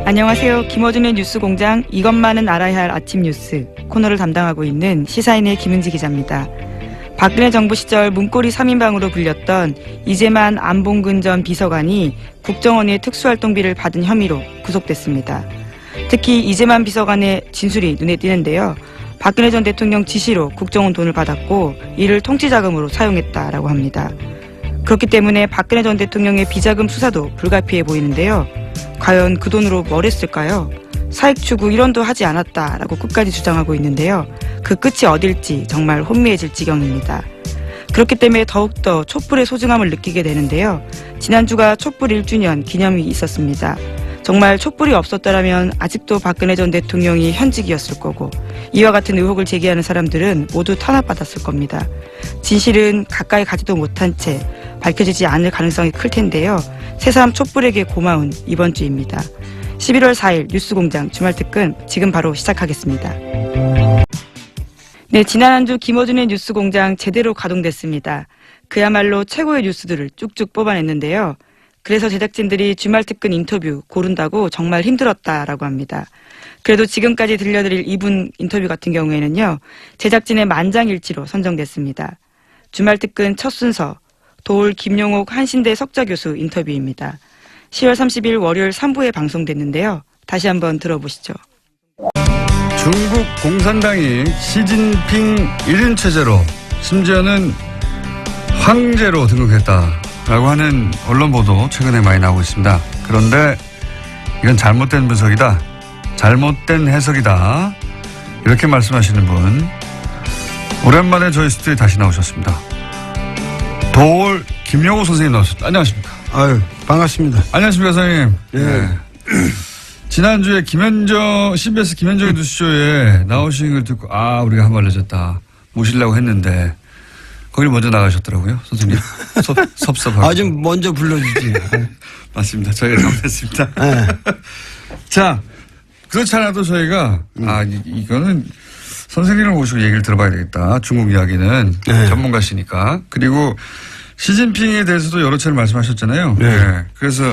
안녕하세요. 김어준의 뉴스공장 이것만은 알아야 할 아침 뉴스 코너를 담당하고 있는 시사인의 김은지 기자입니다. 박근혜 정부 시절 문고리 3인방으로 불렸던 이재만 안봉근 전 비서관이 국정원의 특수활동비를 받은 혐의로 구속됐습니다. 특히 이재만 비서관의 진술이 눈에 띄는데요. 박근혜 전 대통령 지시로 국정원 돈을 받았고 이를 통치자금으로 사용했다라고 합니다. 그렇기 때문에 박근혜 전 대통령의 비자금 수사도 불가피해 보이는데요. 과연 그 돈으로 뭘 했을까요? 사익 추구 일원도 하지 않았다라고 끝까지 주장하고 있는데요. 그 끝이 어딜지 정말 혼미해질 지경입니다. 그렇기 때문에 더욱더 촛불의 소중함을 느끼게 되는데요. 지난주가 촛불 1주년 기념이 있었습니다. 정말 촛불이 없었더라면 아직도 박근혜 전 대통령이 현직이었을 거고 이와 같은 의혹을 제기하는 사람들은 모두 탄압받았을 겁니다. 진실은 가까이 가지도 못한 채 밝혀지지 않을 가능성이 클 텐데요. 새삼 촛불에게 고마운 이번 주입니다. 11월 4일 뉴스공장 주말특근 지금 바로 시작하겠습니다. 네, 지난 한 주 김어준의 뉴스공장 제대로 가동됐습니다. 그야말로 최고의 뉴스들을 쭉쭉 뽑아냈는데요. 그래서 제작진들이 주말특근 인터뷰 고른다고 정말 힘들었다라고 합니다. 그래도 지금까지 들려드릴 이분 인터뷰 같은 경우에는요. 제작진의 만장일치로 선정됐습니다. 주말특근 첫 순서 도올 김용옥 한신대 석좌교수 인터뷰입니다. 10월 30일 월요일 3부에 방송됐는데요. 다시 한번 들어보시죠. 중국 공산당이 시진핑 1인 체제로 심지어는 황제로 등극했다라고 하는 언론 보도 최근에 많이 나오고 있습니다. 그런데 이건 잘못된 분석이다. 잘못된 해석이다. 이렇게 말씀하시는 분 오랜만에 저희 스튜디오에 다시 나오셨습니다. 도올 김용호 선생님 나오셨습니다. 안녕하십니까? 아유, 반갑습니다. 안녕하십니까, 선생님. 예. 네. 지난주에 CBS 김현정의 뉴스쇼에 나오신 걸 듣고, 우리가 한 발 늦었다. 모시려고 했는데, 거기 먼저 나가셨더라고요, 선생님. 섭섭하고. 좀 먼저 불러주지. 맞습니다. 저희가 잘못했습니다. 네. 자, 그렇지 않아도 저희가, 이거는 선생님을 모시고 얘기를 들어봐야 되겠다. 중국 이야기는 네. 전문가시니까. 그리고 시진핑에 대해서도 여러 차례 말씀하셨잖아요. 네. 네. 그래서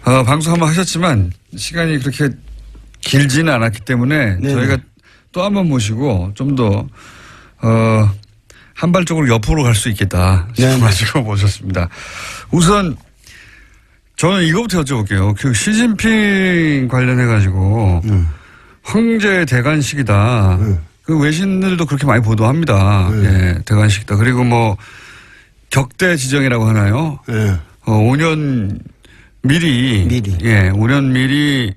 방송 한번 하셨지만 시간이 그렇게 길지는 않았기 때문에 네. 저희가 또 한 번 모시고 좀 더 한 발쪽으로 옆으로 갈 수 있겠다 싶어가지고 모셨습니다. 우선 저는 이거부터 여쭤볼게요. 그 시진핑 관련해가지고 황제 대관식이다. 그 외신들도 그렇게 많이 보도합니다. 예, 대관식이다. 그리고 뭐 격대 지정이라고 하나요? 5년 미리. 예, 5년 미리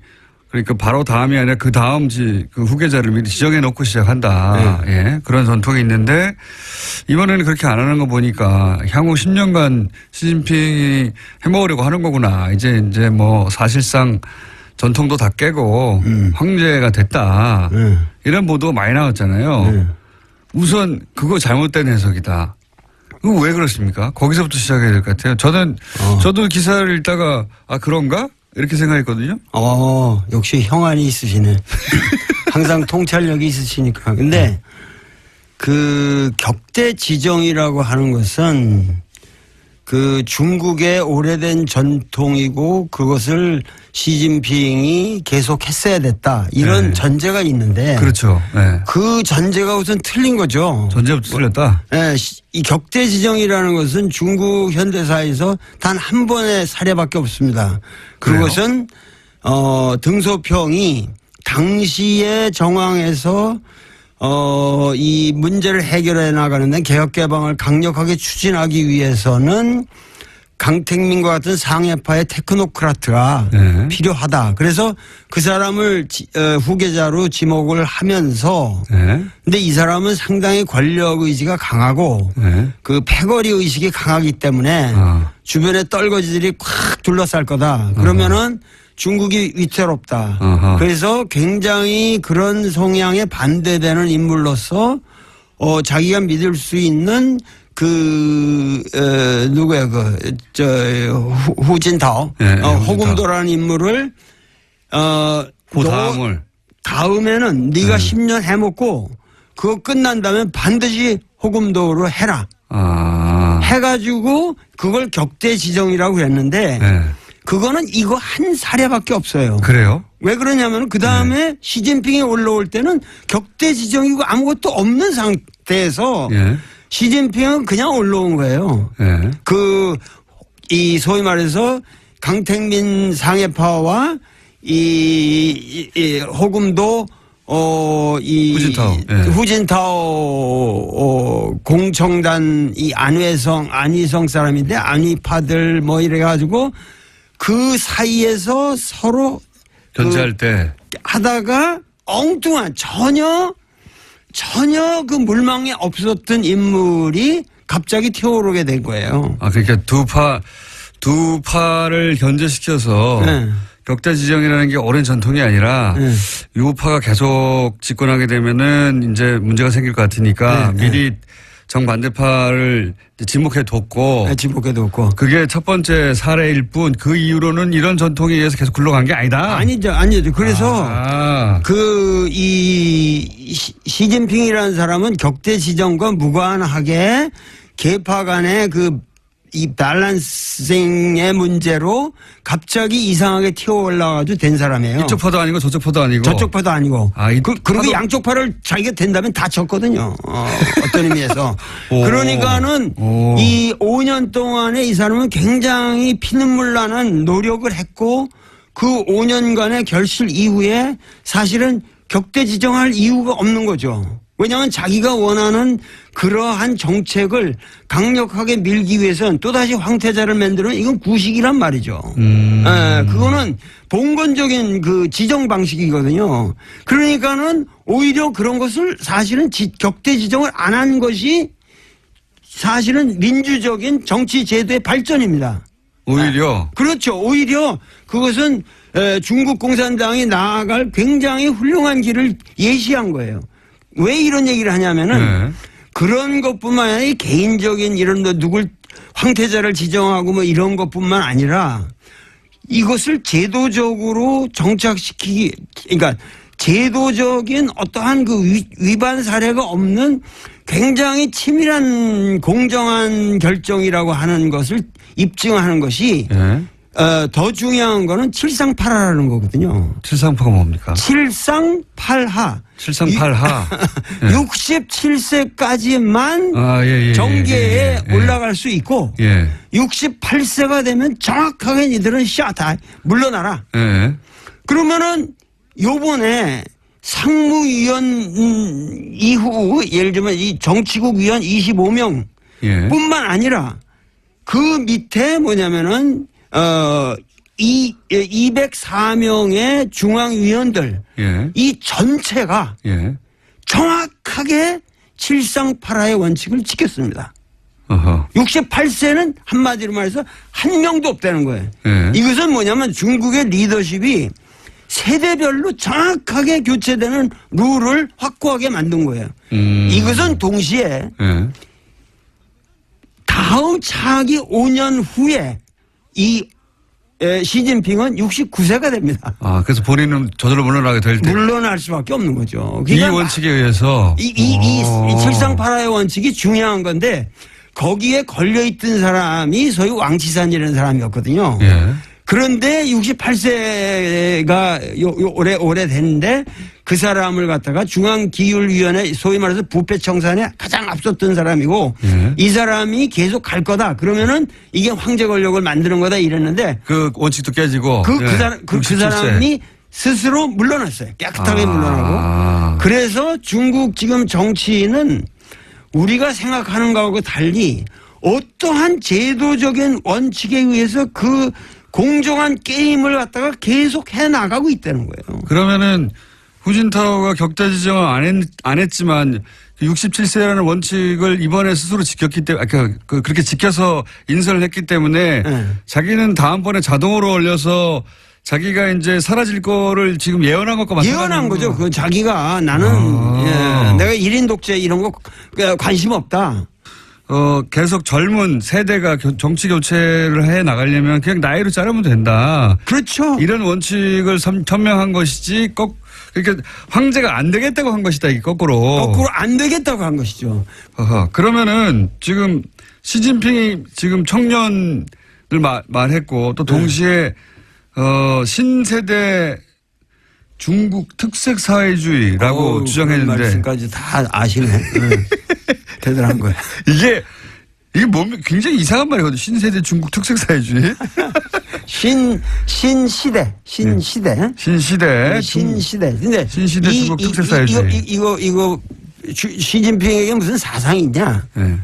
그러니까 바로 다음이 아니라 그 다음 그 후계자를 미리 지정해 놓고 시작한다. 예, 그런 전통이 있는데 이번에는 그렇게 안 하는 거 보니까 향후 10년간 시진핑이 해먹으려고 하는 거구나. 이제 뭐 사실상 전통도 다 깨고 황제가 됐다. 이런 보도가 많이 나왔잖아요. 우선 그거 잘못된 해석이다. 그거 왜 그렇습니까? 거기서부터 시작해야 될 것 같아요. 저도 기사를 읽다가 그런가? 이렇게 생각했거든요. 역시 형안이 있으시네. 항상 통찰력이 있으시니까. 근데 그 격대 지정이라고 하는 것은 그 중국의 오래된 전통이고 그것을 시진핑이 계속 했어야 됐다. 이런 전제가 있는데. 그렇죠. 네. 그 전제가 우선 틀린 거죠. 전제부터 틀렸다? 네. 이 격대 지정이라는 것은 중국 현대사에서 단 한 번의 사례밖에 없습니다. 그것은 등소평이 당시의 정황에서 이 문제를 해결해 나가는데 개혁개방을 강력하게 추진하기 위해서는 강택민과 같은 상해파의 테크노크라트가 필요하다. 그래서 그 사람을 후계자로 지목을 하면서 근데 이 사람은 상당히 권력 의지가 강하고 그 패거리 의식이 강하기 때문에 주변에 떨거지들이 콱 둘러쌀 거다. 그러면은 중국이 위태롭다. 그래서 굉장히 그런 성향에 반대되는 인물로서 자기가 믿을 수 있는 누구야, 후진타오. 호금도라는 인물을, 다음에는 네가 10년 해먹고 그거 끝난 다음에 반드시 호금도로 해라. 해가지고 그걸 격대 지정이라고 했는데 그거는 이거 한 사례밖에 없어요. 그래요? 왜 그러냐면 그 다음에 시진핑이 올라올 때는 격대 지정이고 아무것도 없는 상태에서 예. 시진핑은 그냥 올라온 거예요. 예. 이 소위 말해서 강택민 상해파와 이 호금도 후진타오. 예. 후진타오 공청단 이 안희성 사람인데 안희파들 뭐 이래가지고 그 사이에서 서로 견제할 때 하다가 엉뚱한 전혀 그 물망에 없었던 인물이 갑자기 튀어오르게 된 거예요. 아, 그러니까 두 파를 견제시켜서 네. 격대 지정이라는 게 오랜 전통이 아니라 요 파가 계속 집권하게 되면은 이제 문제가 생길 것 같으니까 미리 정반대파를 지목해 뒀고. 진복해 뒀고. 그게 첫 번째 사례일 뿐 그 이후로는 이런 전통에 의해서 계속 굴러간 게 아니다. 아니죠. 그래서 시진핑이라는 사람은 격대 지정과 무관하게 계파 간의 이 밸런싱의 문제로 갑자기 이상하게 튀어올라가지고 된 사람이에요. 이쪽 파도 아니고 저쪽 파도 아니고. 저쪽 파도 아니고. 그리고 파도... 양쪽 파를 자기가 된다면 다 졌거든요. 어떤 의미에서. 그러니까는 이 5년 동안에 이 사람은 굉장히 피눈물 나는 노력을 했고 그 5년간의 결실 이후에 사실은 격대 지정할 이유가 없는 거죠. 왜냐하면 자기가 원하는 그러한 정책을 강력하게 밀기 위해서는 또다시 황태자를 만들면 이건 구식이란 말이죠. 그거는 봉건적인 그 지정 방식이거든요. 그러니까는 오히려 그런 것을 사실은 격대 지정을 안 한 것이 사실은 민주적인 정치 제도의 발전입니다. 오히려? 그렇죠. 오히려 그것은 중국 공산당이 나아갈 굉장히 훌륭한 길을 예시한 거예요. 왜 이런 얘기를 하냐면은 그런 것뿐만 아니라 개인적인 이런 누굴 황태자를 지정하고 뭐 이런 것뿐만 아니라 이것을 제도적으로 정착시키기 그러니까 제도적인 어떠한 그 위반 사례가 없는 굉장히 치밀한 공정한 결정이라고 하는 것을 입증하는 것이 더 중요한 거는 칠상팔하라는 거거든요. 칠상파가 뭡니까? 칠상팔하. 67세까지만 정계에 올라갈 수 있고 68세가 되면 정확하게 니들은 다 물러나라. 그러면은 요번에 상무위원 이후 예를 들면 이 정치국 위원 25명 뿐만 아니라 그 밑에 뭐냐면은 204명의 중앙위원들 이 전체가 정확하게 칠상팔하의 원칙을 지켰습니다. 68세는 한마디로 말해서 한 명도 없다는 거예요. 이것은 뭐냐면 중국의 리더십이 세대별로 정확하게 교체되는 룰을 확고하게 만든 거예요. 이것은 동시에 다음 차기 5년 후에 이 시진핑은 69세가 됩니다. 아, 그래서 본인은 저절로 물러나게 될 때. 물러날 수밖에 없는 거죠. 그러니까 이 원칙에 의해서. 이 칠상팔하의 원칙이 중요한 건데 거기에 걸려있던 사람이 소위 왕치산이라는 사람이었거든요. 그런데 68세가 올해 됐는데 그 사람을 갖다가 중앙기율위원회 소위 말해서 부패청산에 가장 앞섰던 사람이고 이 사람이 계속 갈 거다. 그러면은 이게 황제 권력을 만드는 거다 이랬는데 그 원칙도 깨지고 그 사람이 스스로 물러났어요. 깨끗하게 물러나고. 그래서 중국 지금 정치인은 우리가 생각하는 거하고 달리 어떠한 제도적인 원칙에 의해서 그 공정한 게임을 갖다가 계속 해나가고 있다는 거예요. 그러면은 후진타오가 격대 지정을 안 했지만 67세라는 원칙을 이번에 스스로 지켰기 때문에 그렇게 지켜서 인선을 했기 때문에 자기는 다음번에 자동으로 올려서 자기가 이제 사라질 거를 지금 예언한 것과 마찬가지로. 예언한 거죠. 그 자기가 나는 내가 1인 독재 이런 거 관심 없다. 계속 젊은 세대가 정치 교체를 해 나가려면 그냥 나이로 자르면 된다. 그렇죠. 이런 원칙을 천명한 것이지 그러니까 황제가 안 되겠다고 한 것이다. 이게 거꾸로. 거꾸로 안 되겠다고 한 것이죠. 그러면은 지금 시진핑이 지금 청년 말했고 또 동시에 신세대 중국 특색 사회주의라고 주장했는데 말씀까지 다 아시네. 대단한 거야. 이게 굉장히 이상한 말이거든요. 신세대 중국 특색 사회주의. 신시대. 신시대. 근데 신시대 중국 특색 사회주의. 이거 시진핑에게 무슨 사상이 있냐? 네.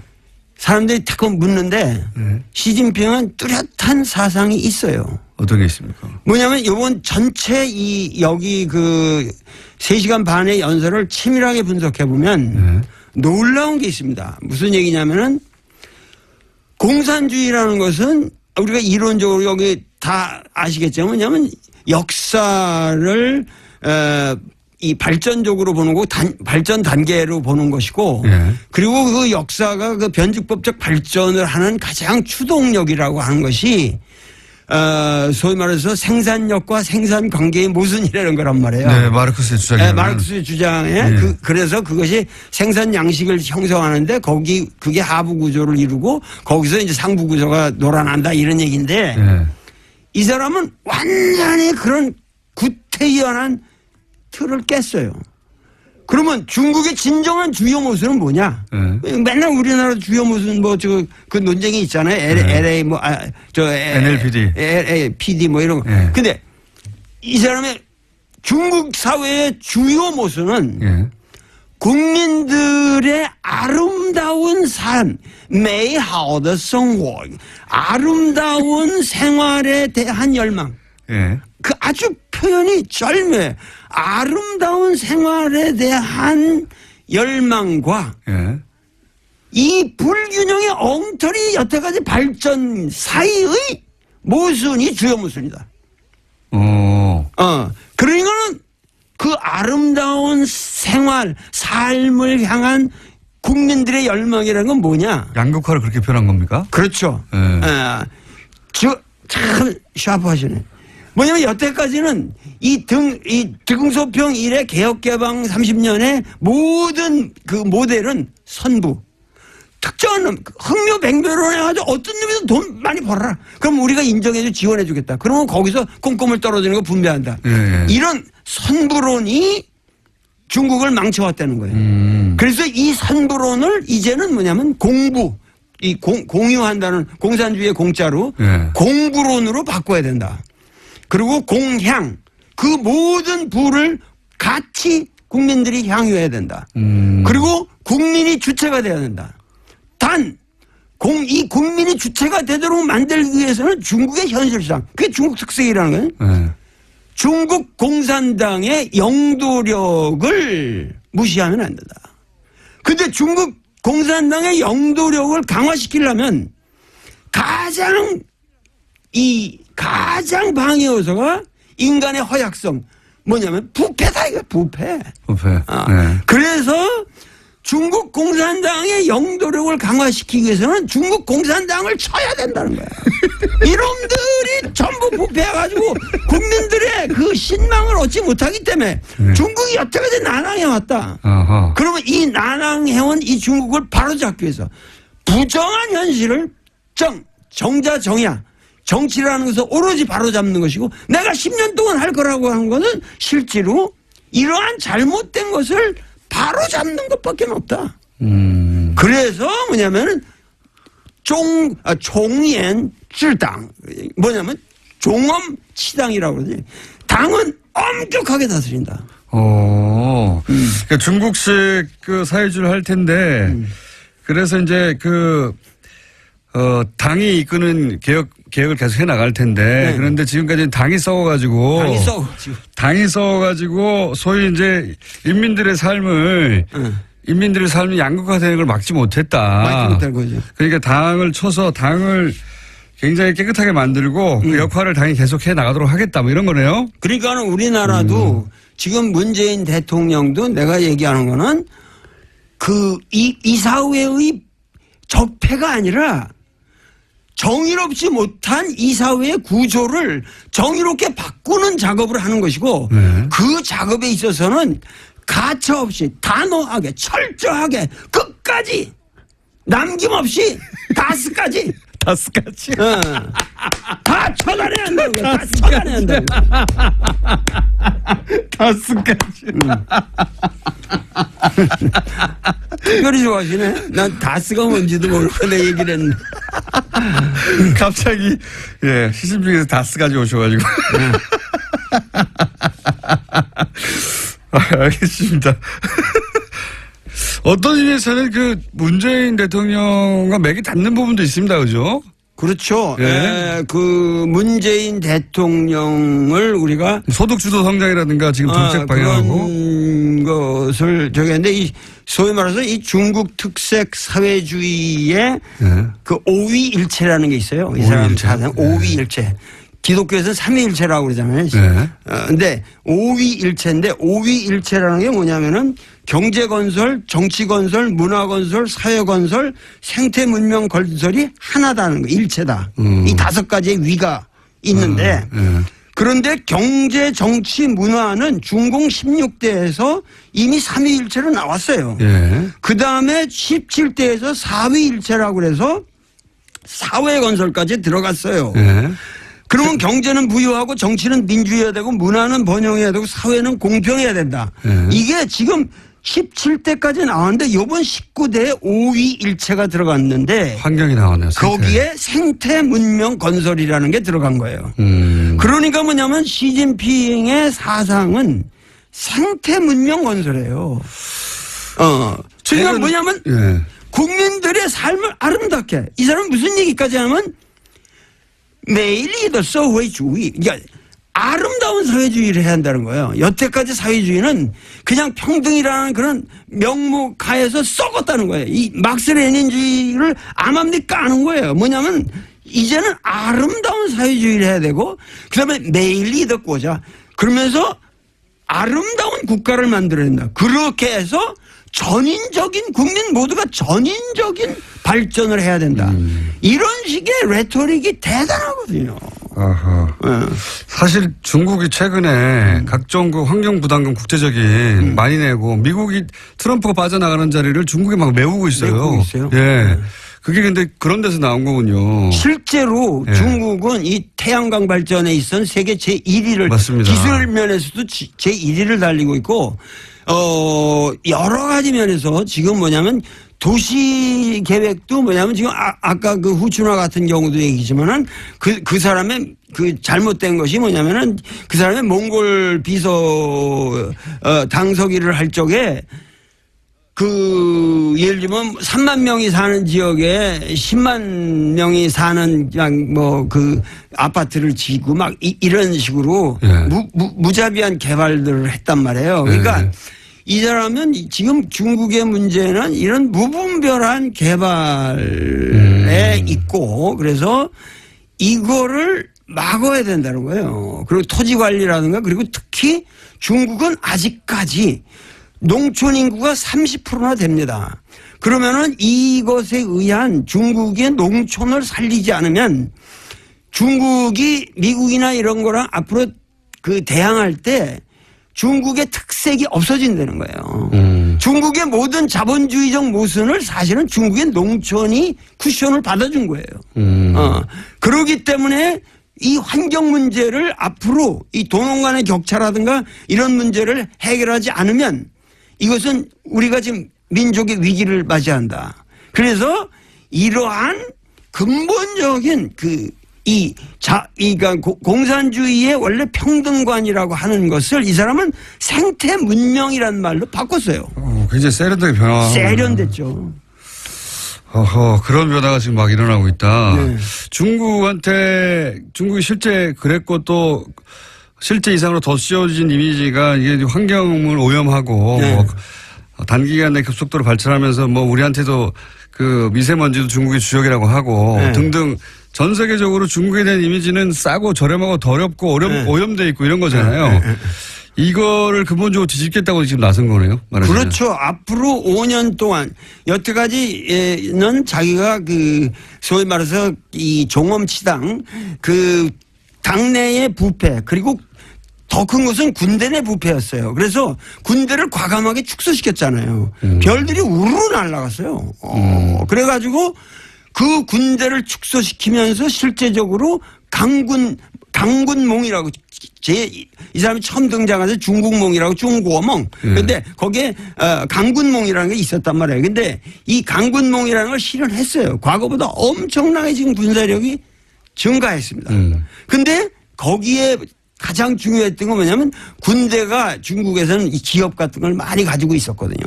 사람들이 자꾸 묻는데 시진핑은 뚜렷한 사상이 있어요. 어떤 게 있습니까? 뭐냐면 이번 전체 여기 3시간 반의 연설을 치밀하게 분석해 보면 놀라운 게 있습니다. 무슨 얘기냐면은 공산주의라는 것은 우리가 이론적으로 여기 다 아시겠지만 뭐냐면 역사를 이 발전적으로 보는 거고 발전 단계로 보는 것이고 그리고 그 역사가 그 변증법적 발전을 하는 가장 추동력이라고 하는 것이 소위 말해서 생산력과 생산 관계의 모순이라는 거란 말이에요. 네, 마르크스의 주장이에요. 네, 마르크스의 주장에 그래서 그것이 생산 양식을 형성하는데 그게 하부 구조를 이루고 거기서 이제 상부 구조가 놀아난다 이런 얘기인데 이 사람은 완전히 그런 구태연한 틀을 깼어요. 그러면 중국의 진정한 주요 모순은 뭐냐? 맨날 우리나라 주요 모순 그 논쟁이 있잖아요. LA NLPD 뭐 이런 거. 근데 이 사람의 중국 사회의 주요 모순은 국민들의 아름다운 삶, 美好的生活, 아름다운 생활에 대한 열망. 그 아주 표현이 절묘해. 아름다운 생활에 대한 열망과 이 불균형의 엉터리 여태까지 발전 사이의 모순이 주요 모순이다. 그러니까는 그 아름다운 생활, 삶을 향한 국민들의 열망이라는 건 뭐냐? 양극화를 그렇게 표현한 겁니까? 그렇죠. 참 샤프하시네. 뭐냐면 여태까지는 이 등소평 이래 개혁개방 30년의 모든 그 모델은 선부. 특정한 놈, 흥묘백묘로 해가지고 어떤 놈이든 돈 많이 벌어라. 그럼 우리가 인정해줘 지원해주겠다. 그러면 거기서 꼼꼼을 떨어지는 거 분배한다. 이런 선부론이 중국을 망쳐왔다는 거예요. 그래서 이 선부론을 이제는 뭐냐면 공유한다는 공산주의의 공짜로 공부론으로 바꿔야 된다. 그리고 공향, 그 모든 부를 같이 국민들이 향유해야 된다. 그리고 국민이 주체가 돼야 된다. 단, 이 국민이 주체가 되도록 만들기 위해서는 중국의 현실상, 그게 중국 특색이라는 거예요. 중국 공산당의 영도력을 무시하면 안 된다. 근데 중국 공산당의 영도력을 강화시키려면 가장 방해 요소가 인간의 허약성. 뭐냐면 부패다 이거 부패. 그래서 중국 공산당의 영도력을 강화시키기 위해서는 중국 공산당을 쳐야 된다는 거야. 이놈들이 전부 부패해가지고 국민들의 그 신망을 얻지 못하기 때문에 중국이 여태까지 난항해왔다. 그러면 이 난항해온 이 중국을 바로잡기 위해서 부정한 현실을 정자정야 정치라는 것을 오로지 바로잡는 것이고 내가 10년 동안 할 거라고 하는 것은 실제로 이러한 잘못된 것을 바로잡는 것밖에 없다. 그래서 뭐냐면은 종연 찔당 뭐냐면 종엄치당이라고 그러지. 당은 엄격하게 다스린다. 그러니까 중국식 그 사회주의를 할 텐데 그래서 이제 당이 이끄는 개혁을 계속 해 나갈 텐데 그런데 지금까지는 당이 썩어가지고 소위 이제 인민들의 삶이 양극화되는 걸 막지 못했다. 막지 못할 거죠. 그러니까 당을 쳐서 당을 굉장히 깨끗하게 만들고 그 역할을 당이 계속 해 나가도록 하겠다 뭐 이런 거네요. 그러니까 우리나라도 지금 문재인 대통령도 내가 얘기하는 거는 이 사회의 적폐가 아니라 정의롭지 못한 이 사회의 구조를 정의롭게 바꾸는 작업을 하는 것이고 그 작업에 있어서는 가차없이 단호하게 철저하게 끝까지 남김없이 다스까지 다스까지. 다 처단해야 한다고. 다 처단해야 한다고. 다스까지. 특별히 좋아하시네. 난 다스가 뭔지도 모르고 내 얘기를 했는데. 갑자기 예 시진핑에서 다스까지 오셔가지고. 알겠습니다. 어떤 의미에서는 그 문재인 대통령과 맥이 닿는 부분도 있습니다, 그죠? 그렇죠. 네. 그 문재인 대통령을 우리가 소득주도 성장이라든가 지금 정책 방향하고 그런 것을 저기 했는데 이 소위 말해서 이 중국 특색 사회주의의 네. 그 오위일체라는 게 있어요. 이 사람 오위일체. 사상 오위일체. 기독교에서는 삼위일체라고 그러잖아요. 네. 근데 오위일체인데 오위일체라는 게 뭐냐면은 경제 건설, 정치 건설, 문화 건설, 사회 건설, 생태 문명 건설이 하나다는 거, 일체다. 이 5가지의 위가 있는데 그런데 경제, 정치, 문화는 중공 16대에서 이미 3위일체로 나왔어요. 예. 그 다음에 17대에서 4위일체라고 그래서 사회 건설까지 들어갔어요. 예. 그러면 경제는 부유하고 정치는 민주해야 되고 문화는 번영해야 되고 사회는 공평해야 된다. 이게 지금 17대까지 나왔는데 이번 19대에 5위일체가 들어갔는데 환경이 나오네요. 거기에 생태 문명 건설이라는 게 들어간 거예요. 그러니까 뭐냐면 시진핑의 사상은 생태 문명 건설이에요. 그러니까 뭐냐면 예. 국민들의 삶을 아름답게 이 사람은 무슨 얘기까지 하면 매일이 사회주의 그러니까 아름다운 사회주의를 해야 한다는 거예요. 여태까지 사회주의는 그냥 평등이라는 그런 명목하에서 썩었다는 거예요. 이 막스 레닌주의를 암암리 까는 거예요. 뭐냐면 이제는 아름다운 사회주의를 해야 되고 그다음에 매일이 덕고자 그러면서 아름다운 국가를 만들어야 된다. 그렇게 해서 전인적인 국민 모두가 전인적인 발전을 해야 된다. 이런 식의 레토릭이 대단하거든요. 아하. 사실 중국이 최근에 각종 그 환경 부담금 국제적인 많이 내고 미국이 트럼프가 빠져나가는 자리를 중국이 막 메우고 있어요. 메우고 있어요. 예. 그게 근데 그런 데서 나온 거군요. 실제로 예. 중국은 이 태양광 발전에 있어서 세계 제1위를 맞습니다. 기술 면에서도 제1위를 달리고 있고 여러 가지 면에서 지금 뭐냐면 도시 계획도 뭐냐면 지금 아까 그 후춘화 같은 경우도 얘기지만은 그 사람의 그 잘못된 것이 뭐냐면은 그 사람의 몽골 비서 당서기를 할 적에 그 예를 들면 3만 명이 사는 지역에 10만 명이 사는 그냥 뭐 그 아파트를 지고 막 이런 식으로 예. 무자비한 개발들을 했단 말이에요. 그러니까 예. 이 사람은 지금 중국의 문제는 이런 무분별한 개발에 있고 그래서 이거를 막아야 된다는 거예요. 그리고 토지 관리라든가 그리고 특히 중국은 아직까지 농촌 인구가 30%나 됩니다. 그러면은 이것에 의한 중국의 농촌을 살리지 않으면 중국이 미국이나 이런 거랑 앞으로 그 대항할 때 중국의 특색이 없어진다는 거예요. 중국의 모든 자본주의적 모순을 사실은 중국의 농촌이 쿠션을 받아준 거예요. 그러기 때문에 이 환경 문제를 앞으로 이 도농 간의 격차라든가 이런 문제를 해결하지 않으면 이것은 우리가 지금 민족의 위기를 맞이한다. 그래서 이러한 근본적인 그러니까 공산주의의 원래 평등관이라고 하는 것을 이 사람은 생태 문명이라는 말로 바꿨어요. 굉장히 세련되게 세련됐죠. 그런 변화가 지금 막 일어나고 있다. 네. 중국이 실제 그랬고 또 실제 이상으로 더 씌워진 이미지가 이게 환경을 오염하고 네. 뭐 단기간에 급속도로 발전하면서 뭐 우리한테도 그 미세먼지도 중국의 주역이라고 하고 네. 등등 전 세계적으로 중국에 대한 이미지는 싸고 저렴하고 더럽고 오염돼 있고 이런 거잖아요. 이거를 근본적으로 뒤집겠다고 지금 나선 거네요. 말하자면. 그렇죠. 앞으로 5년 동안 여태까지는 자기가 그 소위 말해서 이 종엄치당 그 당내의 부패 그리고 더 큰 것은 군대 내 부패였어요. 그래서 군대를 과감하게 축소시켰잖아요. 별들이 우르르 날아갔어요. 그래가지고 그 군대를 축소시키면서 실제적으로 강군몽이라고 이 사람이 처음 등장해서 중국몽이라고 중국어몽. 근데 거기에 강군몽이라는 게 있었단 말이에요. 근데 이 강군몽이라는 걸 실현했어요. 과거보다 엄청나게 지금 군사력이 증가했습니다. 근데 거기에 가장 중요했던 건 뭐냐면 군대가 중국에서는 이 기업 같은 걸 많이 가지고 있었거든요.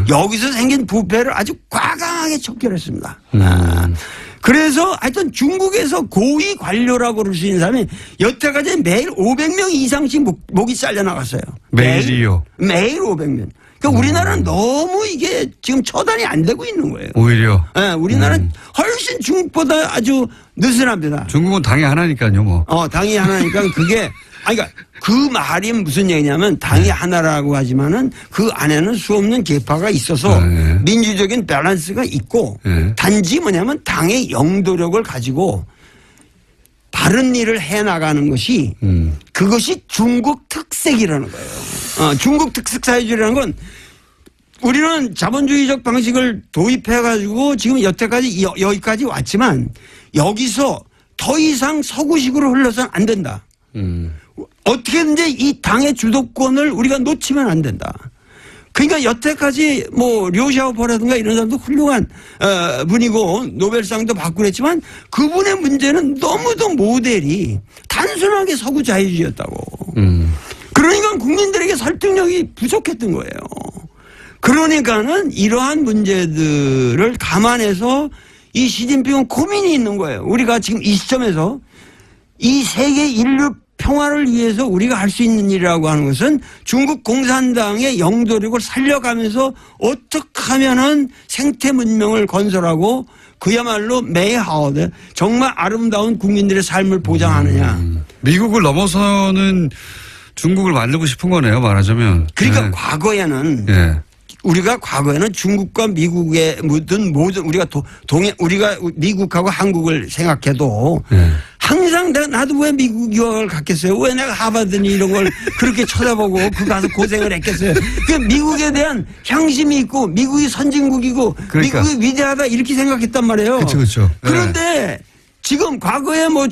여기서 생긴 부패를 아주 과감하게 척결했습니다. 그래서 하여튼 중국에서 고위 관료라고 그럴 수 있는 사람이 여태까지 매일 500명 이상씩 목이 잘려나갔어요. 매일이요? 매일 500명. 그러니까 우리나라는 너무 이게 지금 처단이 안 되고 있는 거예요. 오히려? 네, 우리나라는 훨씬 중국보다 아주 느슨합니다. 중국은 당이 하나니까요, 뭐. 당이 하나니까 그게 그러니까 그 말이 무슨 얘기냐면 당이 하나라고 하지만은 그 안에는 수없는 계파가 있어서 민주적인 밸런스가 있고 단지 뭐냐면 당의 영도력을 가지고 바른 일을 해나가는 것이 그것이 중국 특색이라는 거예요. 중국 특색 사회주의라는 건 우리는 자본주의적 방식을 도입해가지고 지금 여기까지 왔지만 여기서 더 이상 서구식으로 흘러서는 안 된다. 어떻게든지 이 당의 주도권을 우리가 놓치면 안 된다. 그러니까 여태까지 뭐 류샤오포라든가 이런 사람도 훌륭한 분이고 노벨상도 받고 그랬지만 그분의 문제는 너무도 모델이 단순하게 서구 자유주의였다고. 그러니까 국민들에게 설득력이 부족했던 거예요. 그러니까는 이러한 문제들을 감안해서 이 시진핑은 고민이 있는 거예요. 우리가 지금 이 시점에서 이 세계 인류 평화를 위해서 우리가 할 수 있는 일이라고 하는 것은 중국 공산당의 영도력을 살려가면서 어떻게 하면은 생태 문명을 건설하고 그야말로 메이하우드 정말 아름다운 국민들의 삶을 보장하느냐. 미국을 넘어서는 중국을 만들고 싶은 거네요, 말하자면. 그러니까 과거에는 우리가 과거에는 중국과 미국의 모든 우리가 우리가 미국하고 한국을 생각해도 항상 나도 왜 미국 유학을 갔겠어요? 왜 내가 하버드니 이런 걸 그렇게 쳐다보고 그 가서 고생을 했겠어요? 그 미국에 대한 향심이 있고 미국이 선진국이고 그러니까. 미국이 위대하다 이렇게 생각했단 말이에요. 그렇죠. 그런데 지금 과거에 뭐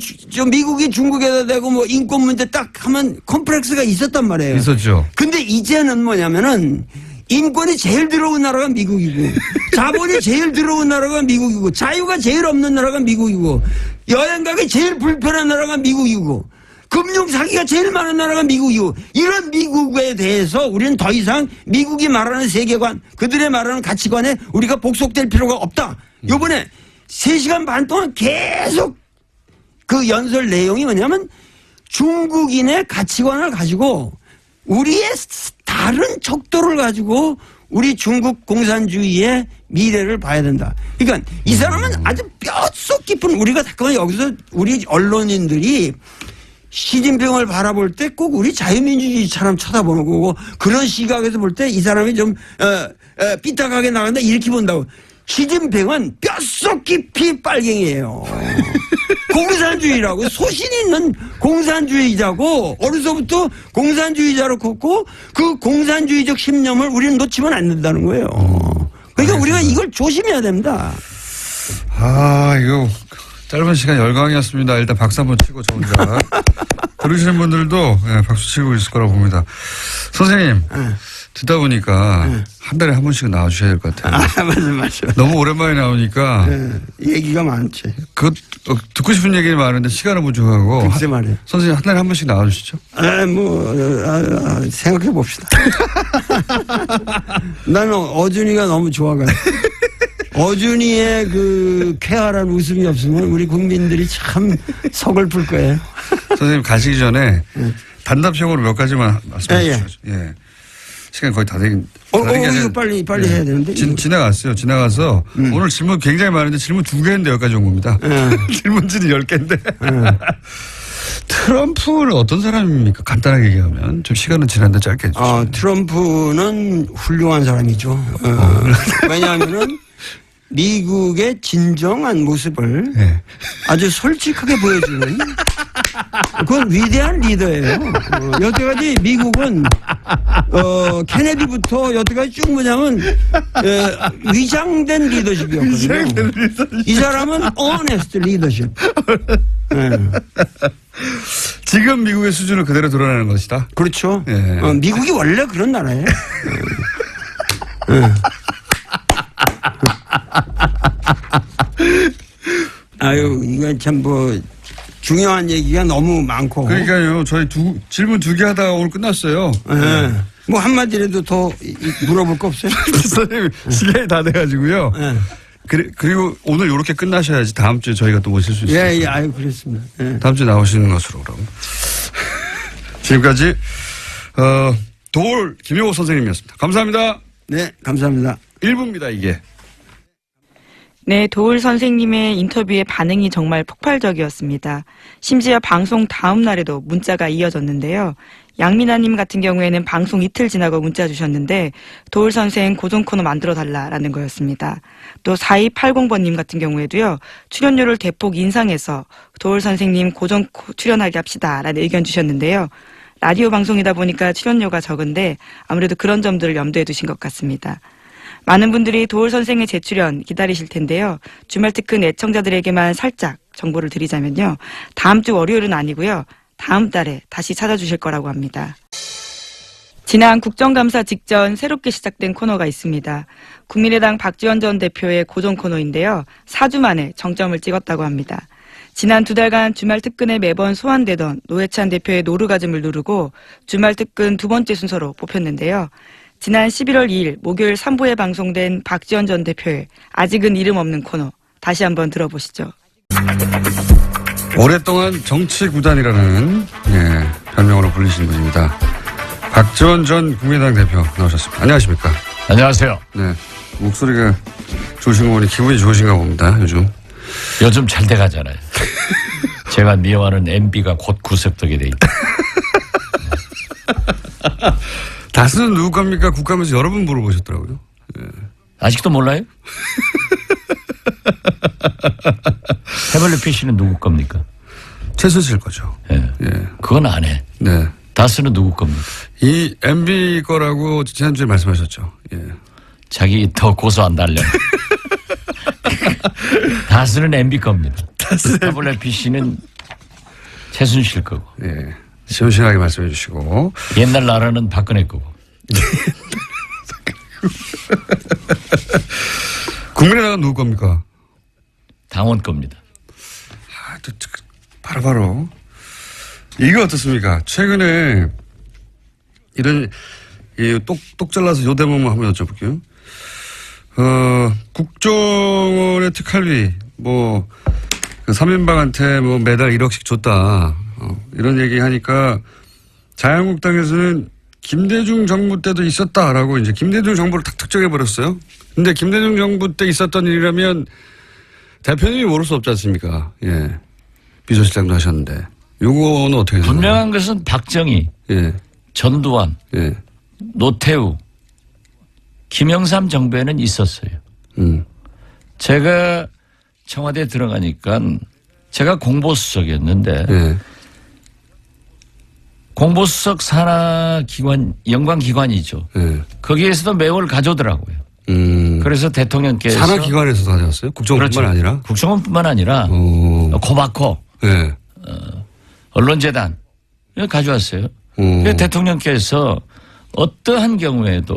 미국이 중국에다 대고 뭐 인권 문제 딱 하면 컴플렉스가 있었단 말이에요. 있었죠. 근데 이제는 뭐냐면은 인권이 제일 들어온 나라가 미국이고 자본이 제일 들어온 나라가 미국이고 자유가 제일 없는 나라가 미국이고 여행 가기 제일 불편한 나라가 미국이고 금융 사기가 제일 많은 나라가 미국이고 이런 미국에 대해서 우리는 더 이상 미국이 말하는 세계관 그들의 말하는 가치관에 우리가 복속될 필요가 없다. 요번에 3시간 반 동안 계속 그 연설 내용이 뭐냐면 중국인의 가치관을 가지고 우리의 다른 척도를 가지고 우리 중국 공산주의의 미래를 봐야 된다. 그러니까 이 사람은 아주 뼛속 깊은 우리가 잠깐만 여기서 우리 언론인들이 시진핑을 바라볼 때 꼭 우리 자유민주주의처럼 쳐다보는 거고 그런 시각에서 볼 때 이 사람이 좀 삐딱하게 나간다 이렇게 본다고. 시진핑은 뼛속 깊이 빨갱이에요. 공산주의라고 소신 있는 공산주의자고 어려서부터 공산주의자로 컸고 그 공산주의적 신념을 우리는 놓치면 안 된다는 거예요. 그러니까 우리가 이걸 조심해야 됩니다. 이거 짧은 시간 열강이었습니다. 일단 박수 한번 치고 저 혼자 들으시는 분들도 박수 치고 있을 거라고 봅니다. 선생님 듣다 보니까 한 달에 한 번씩 나와주셔야 될 것 같아요. 맞아. 너무 오랜만에 나오니까 얘기가 많지. 듣고 싶은 얘기는 많은데 시간은 부족하고. 글쎄 말이에요. 선생님 한 달에 한 번씩 나와주시죠. 생각해 봅시다. 나는 어준이가 너무 좋아가지고. 어준이의 그 쾌활한 웃음이 없으면 우리 국민들이 참 서글플 거예요. 선생님 가시기 전에 단답형으로 몇 가지만 말씀해 주시죠. 예. 시간 거의 다 되긴. 이거 빨리 해야 되는데. 지나갔어요. 지나가서 오늘 질문 굉장히 많은데 질문 2개인데 여기까지 온 겁니다. 질문지는 10개인데. 트럼프는 어떤 사람입니까? 간단하게 얘기하면. 좀 시간은 지났는데 짧게 해주시죠. 트럼프는 훌륭한 사람이죠. 왜냐하면은 미국의 진정한 모습을 아주 솔직하게 보여주는 그건 위대한 리더예요. 여태까지 미국은 케네디부터 여태까지 쭉 뭐냐면 위장된 리더십이었거든요. 이 사람은 honest 리더십. 지금 미국의 수준을 그대로 드러내는 것이다. 그렇죠. 예. 미국이 원래 그런 나라예요. 아유, 이건 참 중요한 얘기가 너무 많고. 그러니까요. 저희 질문 2개 하다가 오늘 끝났어요. 네. 뭐 한마디라도 더 물어볼 거 없어요? 선생님, 시간이 다 돼가지고요. 네. 그리고 오늘 이렇게 끝나셔야지 다음 주에 저희가 또 모실 수 있어요. 예, 예, 아유, 그렇습니다. 예. 다음 주에 나오시는 것으로 그럼. 지금까지, 도올 김용호 선생님이었습니다. 감사합니다. 네, 감사합니다. 1부입니다, 이게. 네, 도울 선생님의 인터뷰의 반응이 정말 폭발적이었습니다. 심지어 방송 다음 날에도 문자가 이어졌는데요. 양민아님 같은 경우에는 방송 이틀 지나고 문자 주셨는데 도울 선생 고정 코너 만들어달라라는 거였습니다. 또 4280번님 같은 경우에도요. 출연료를 대폭 인상해서 도울 선생님 고정 출연하게 합시다라는 의견 주셨는데요. 라디오 방송이다 보니까 출연료가 적은데 아무래도 그런 점들을 염두에 두신 것 같습니다. 많은 분들이 도울 선생의 재출연 기다리실 텐데요. 주말 특근 애청자들에게만 살짝 정보를 드리자면요. 다음 주 월요일은 아니고요. 다음 달에 다시 찾아주실 거라고 합니다. 지난 국정감사 직전 새롭게 시작된 코너가 있습니다. 국민의당 박지원 전 대표의 고정 코너인데요. 4주 만에 정점을 찍었다고 합니다. 지난 2달간 주말 특근에 매번 소환되던 노회찬 대표의 노르가즘을 누르고 주말 특근 2번째 순서로 뽑혔는데요. 지난 11월 2일 목요일 3부에 방송된 박지원 전 대표의 아직은 이름 없는 코너 다시 한번 들어보시죠. 오랫동안 정치구단이라는 별명으로 불리신 분입니다. 박지원 전 국민의당 대표 나오셨습니다. 안녕하십니까? 안녕하세요. 네, 목소리가 좋으신 거 보니 기분이 좋으신가 봅니다. 요즘 잘 돼가잖아요. 제가 미워하는 MB가 곧 구속되게 돼 있다. 다스는 누구 겁니까? 국감에서 여러 번 물어보셨더라고요. 네. 아직도 몰라요? 태블릿 PC는 누구 겁니까? 최순실 거죠. 예. 예. 그건 안 해. 네. 다스는 누구 겁니까? 이 MB 거라고 지난주에 말씀하셨죠. 예. 자기 더 고소한다 하려고. 다스는 MB 겁니다. 태블릿 PC는 최순실 거고. 예. 시원시원하게 말씀해 주시고. 옛날 나라는 박근혜 거고. 국민의당은 누구 겁니까? 당원 겁니다. 바로. 이거 어떻습니까? 최근에 이런 똑 잘라서 요 대목만 한번 여쭤볼게요. 국정원의 특활비 그 3인방한테 매달 1억씩 줬다. 이런 얘기 하니까 자유한국당에서는 김대중 정부 때도 있었다라고 이제 김대중 정부를 탁 특정해 버렸어요. 근데 김대중 정부 때 있었던 일이라면 대표님이 모를 수 없지 않습니까? 예. 비서실장도 하셨는데. 요거는 어떻게 되나요? 분명한 것은 박정희, 예. 전두환, 예. 노태우, 김영삼 정부에는 있었어요. 제가 청와대에 들어가니까 제가 공보수석이었는데 예. 공보수석 산하기관, 연관기관이죠. 예. 거기에서도 매월 가져오더라고요. 그래서 대통령께서. 산하기관에서도 가져왔어요? 국정원뿐만 그렇죠. 아니라? 국정원뿐만 아니라 코바코, 예. 언론재단 가져왔어요. 그래서 대통령께서 어떠한 경우에도